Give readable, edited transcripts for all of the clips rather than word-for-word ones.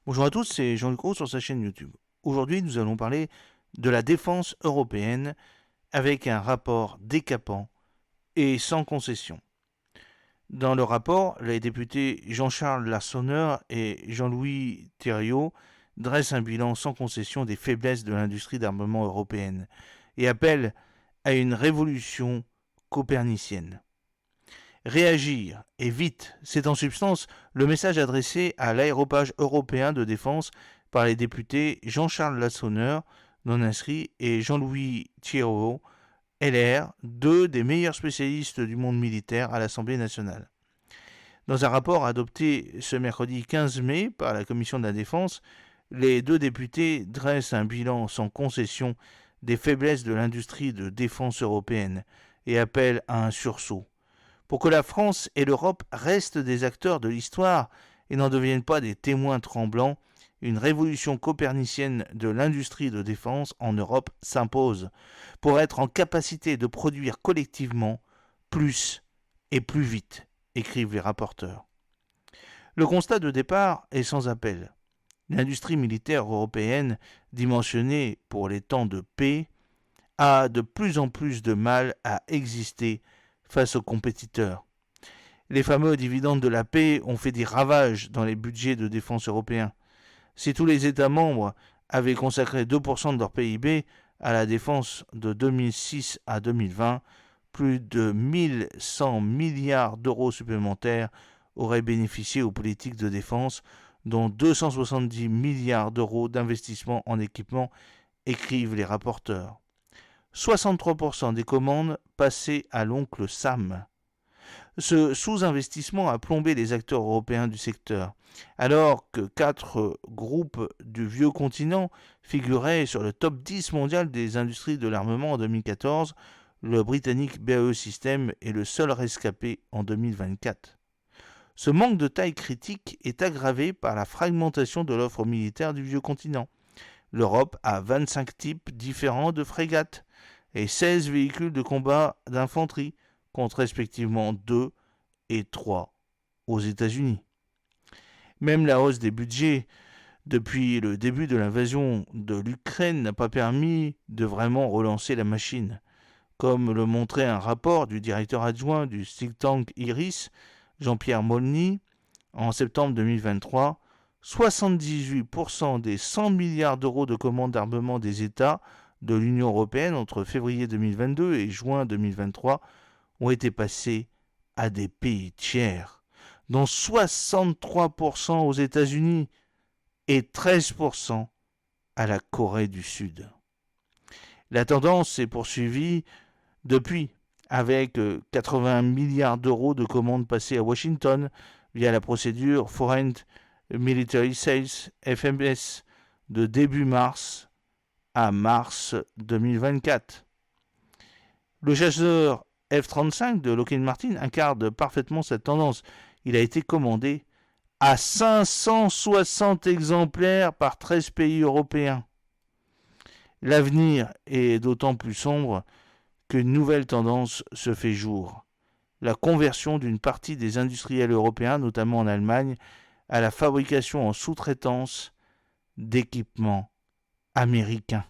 Bonjour à tous, c'est Jean-Luc Roux sur sa chaîne YouTube. Aujourd'hui, nous allons parler de la défense européenne avec un rapport décapant et sans concession. Dans le rapport, les députés Jean-Charles Larsonneur et Jean-Louis Thériault dressent un bilan sans concession des faiblesses de l'industrie d'armement européenne et appellent à une révolution copernicienne. Réagir, et vite, c'est en substance le message adressé à l'aéropage européen de défense par les députés Jean-Charles Lassonneur, non inscrit, et Jean-Louis Thériault, LR, deux des meilleurs spécialistes du monde militaire à l'Assemblée nationale. Dans un rapport adopté ce mercredi 15 mai par la Commission de la Défense, les deux députés dressent un bilan sans concession des faiblesses de l'industrie de défense européenne et appellent à un sursaut. Pour que la France et l'Europe restent des acteurs de l'histoire et n'en deviennent pas des témoins tremblants, une révolution copernicienne de l'industrie de défense en Europe s'impose pour être en capacité de produire collectivement plus et plus vite, écrivent les rapporteurs. Le constat de départ est sans appel. L'industrie militaire européenne, dimensionnée pour les temps de paix, a de plus en plus de mal à exister face aux compétiteurs. Les fameux dividendes de la paix ont fait des ravages dans les budgets de défense européens. Si tous les États membres avaient consacré 2% de leur PIB à la défense de 2006 à 2020, plus de 1100 milliards d'euros supplémentaires auraient bénéficié aux politiques de défense, dont 270 milliards d'euros d'investissement en équipement, écrivent les rapporteurs. 63% des commandes passées à l'oncle Sam. Ce sous-investissement a plombé les acteurs européens du secteur, alors que 4 groupes du vieux continent figuraient sur le top 10 mondial des industries de l'armement en 2014, le britannique BAE Systems est le seul rescapé en 2024. Ce manque de taille critique est aggravé par la fragmentation de l'offre militaire du vieux continent. L'Europe a 25 types différents de frégates et 16 véhicules de combat d'infanterie, contre respectivement 2 et 3 aux États-Unis. Même la hausse des budgets depuis le début de l'invasion de l'Ukraine n'a pas permis de vraiment relancer la machine. Comme le montrait un rapport du directeur adjoint du think tank IRIS, Jean-Pierre Molny, en septembre 2023, 78% des 100 milliards d'euros de commandes d'armement des États de l'Union européenne entre février 2022 et juin 2023 ont été passés à des pays tiers, dont 63% aux États-Unis et 13% à la Corée du Sud. La tendance s'est poursuivie depuis, avec 80 milliards d'euros de commandes passées à Washington via la procédure Foreign Military Sales FMS de début mars à mars 2024. Le chasseur F-35 de Lockheed Martin incarne parfaitement cette tendance. Il a été commandé à 560 exemplaires par 13 pays européens. L'avenir est d'autant plus sombre qu'une nouvelle tendance se fait jour. La conversion d'une partie des industriels européens, notamment en Allemagne, à la fabrication en sous-traitance d'équipements américains.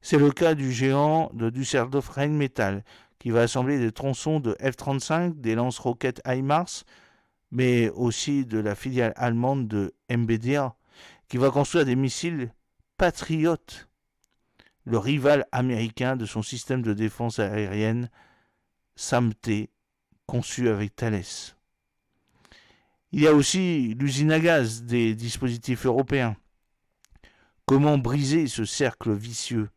C'est le cas du géant de Düsseldorf Rheinmetall, qui va assembler des tronçons de F-35, des lance-roquettes HIMARS, mais aussi de la filiale allemande de MBDA, qui va construire des missiles Patriot, le rival américain de son système de défense aérienne SAMP-T, conçu avec Thales. Il y a aussi l'usine à gaz des dispositifs européens. Comment briser ce cercle vicieux ?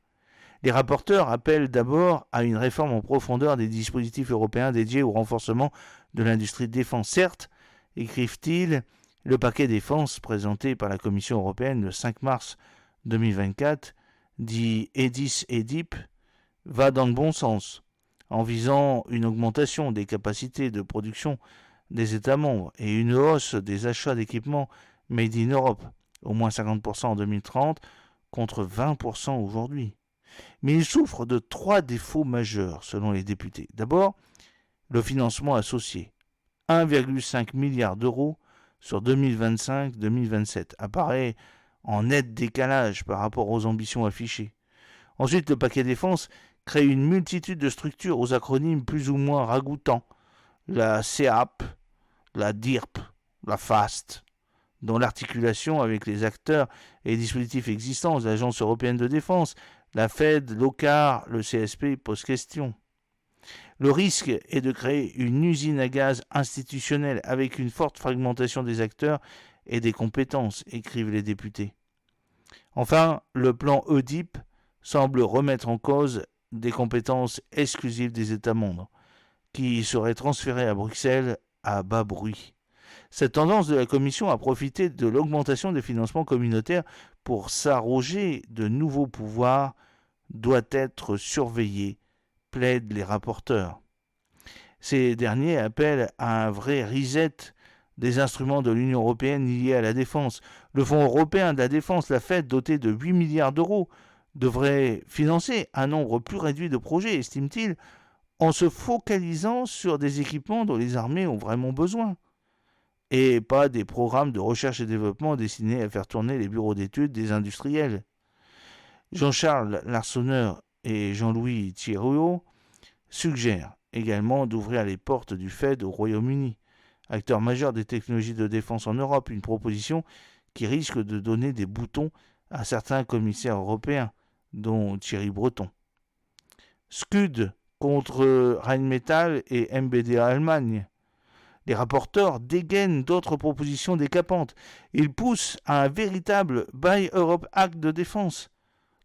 Les rapporteurs appellent d'abord à une réforme en profondeur des dispositifs européens dédiés au renforcement de l'industrie de défense. Certes, écrivent-ils, le paquet défense présenté par la Commission européenne le 5 mars 2024, dit EDIS-EDIP, va dans le bon sens, en visant une augmentation des capacités de production des États membres et une hausse des achats d'équipements made in Europe, au moins 50% en 2030 contre 20% aujourd'hui. Mais il souffre de 3 défauts majeurs selon les députés. D'abord, le financement associé. 1,5 milliard d'euros sur 2025-2027 apparaît en net décalage par rapport aux ambitions affichées. Ensuite, le paquet défense crée une multitude de structures aux acronymes plus ou moins ragoûtants. La CEAP, la DIRP, la FAST, dont l'articulation avec les acteurs et les dispositifs existants, l'Agence européenne de défense, la Fed, l'OCAR, le CSP pose question. Le risque est de créer une usine à gaz institutionnelle avec une forte fragmentation des acteurs et des compétences, écrivent les députés. Enfin, le plan EDIP semble remettre en cause des compétences exclusives des États membres, qui seraient transférées à Bruxelles à bas bruit. Cette tendance de la Commission à profiter de l'augmentation des financements communautaires pour s'arroger de nouveaux pouvoirs doit être surveillée, plaident les rapporteurs. Ces derniers appellent à un vrai reset des instruments de l'Union européenne liés à la défense. Le Fonds européen de la défense, la Fed, doté de 8 milliards d'euros, devrait financer un nombre plus réduit de projets, estime-t-il, en se focalisant sur des équipements dont les armées ont vraiment besoin, et pas des programmes de recherche et développement destinés à faire tourner les bureaux d'études des industriels. Jean-Charles Larsonneur et Jean-Louis Thierrot suggèrent également d'ouvrir les portes du Fed au Royaume-Uni, acteur majeur des technologies de défense en Europe, une proposition qui risque de donner des boutons à certains commissaires européens, dont Thierry Breton. Scud contre Rheinmetall et MBDA Allemagne. Les rapporteurs dégainent d'autres propositions décapantes. Ils poussent à un véritable Buy Europe Act de défense,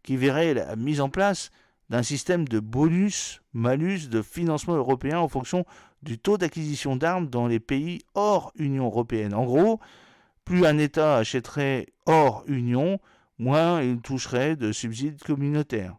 qui verrait la mise en place d'un système de bonus-malus de financement européen en fonction du taux d'acquisition d'armes dans les pays hors Union européenne. En gros, plus un État achèterait hors Union, moins il toucherait de subsides communautaires.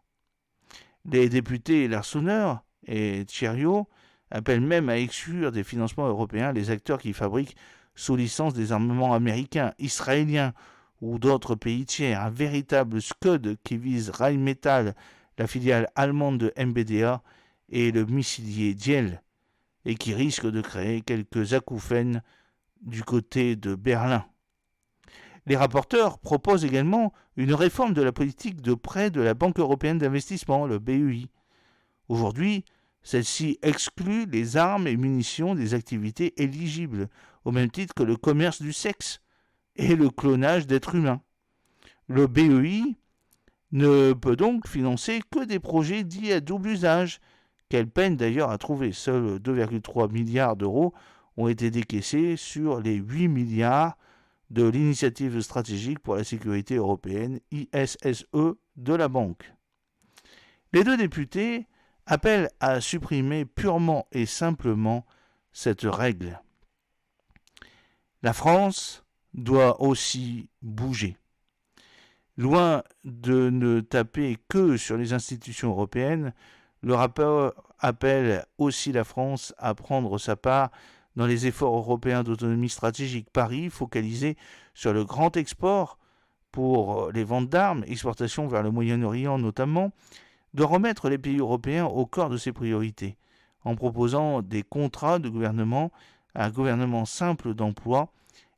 Les députés Larsonneur et Thierrot appellent même à exclure des financements européens les acteurs qui fabriquent sous licence des armements américains, israéliens ou d'autres pays tiers. Un véritable Scud qui vise Rheinmetall, la filiale allemande de MBDA, et le missilier Diehl, et qui risque de créer quelques acouphènes du côté de Berlin. Les rapporteurs proposent également une réforme de la politique de prêt de la Banque européenne d'investissement, le BEI. Aujourd'hui, celle-ci exclut les armes et munitions des activités éligibles, au même titre que le commerce du sexe et le clonage d'êtres humains. Le BEI ne peut donc financer que des projets dits à double usage, qu'elle peine d'ailleurs à trouver. Seuls 2,3 milliards d'euros ont été décaissés sur les 8 milliards de l'initiative stratégique pour la sécurité européenne, ISSE, de la banque. Les deux députés appellent à supprimer purement et simplement cette règle. La France doit aussi bouger. Loin de ne taper que sur les institutions européennes, le rapport appelle aussi la France à prendre sa part dans les efforts européens d'autonomie stratégique. Paris, focalisé sur le grand export pour les ventes d'armes, exportation vers le Moyen-Orient notamment, doit remettre les pays européens au cœur de ses priorités, en proposant des contrats de gouvernement à un gouvernement simple d'emploi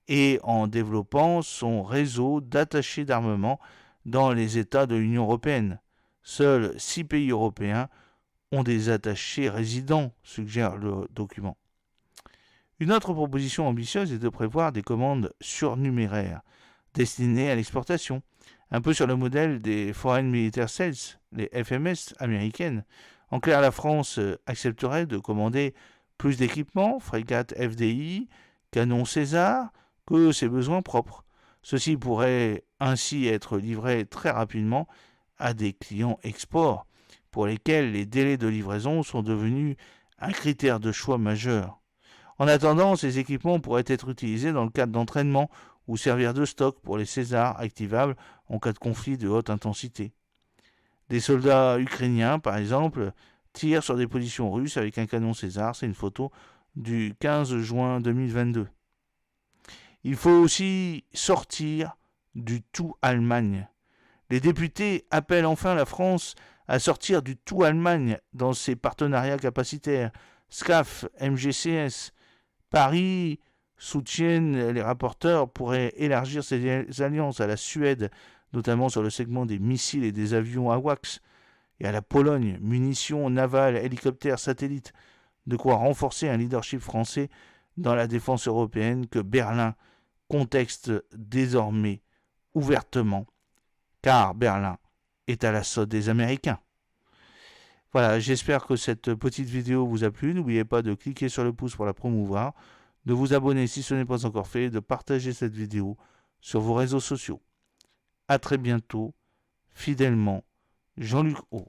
et en développant son réseau d'attachés d'armement dans les États de l'Union européenne. Seuls 6 pays européens ont des attachés résidents, suggère le document. Une autre proposition ambitieuse est de prévoir des commandes surnuméraires destinées à l'exportation, un peu sur le modèle des Foreign Military Sales, les FMS américaines. En clair, la France accepterait de commander plus d'équipements, frégates FDI, canons César, que ses besoins propres. Ceci pourrait ainsi être livré très rapidement à des clients export, pour lesquels les délais de livraison sont devenus un critère de choix majeur. En attendant, ces équipements pourraient être utilisés dans le cadre d'entraînement ou servir de stock pour les Césars activables en cas de conflit de haute intensité. Des soldats ukrainiens, par exemple, tirent sur des positions russes avec un canon César. C'est une photo du 15 juin 2022. Il faut aussi sortir du tout Allemagne. Les députés appellent enfin la France à sortir du tout Allemagne dans ses partenariats capacitaires, SCAF, MGCS. Paris soutiennent les rapporteurs pourraient élargir ces alliances à la Suède, notamment sur le segment des missiles et des avions AWACS, et à la Pologne, munitions navales, hélicoptères, satellites, de quoi renforcer un leadership français dans la défense européenne que Berlin contexte désormais ouvertement, car Berlin est à l'assaut des Américains. Voilà, j'espère que cette petite vidéo vous a plu. N'oubliez pas de cliquer sur le pouce pour la promouvoir, de vous abonner si ce n'est pas encore fait et de partager cette vidéo sur vos réseaux sociaux. A très bientôt, fidèlement, Jean-Luc Haut.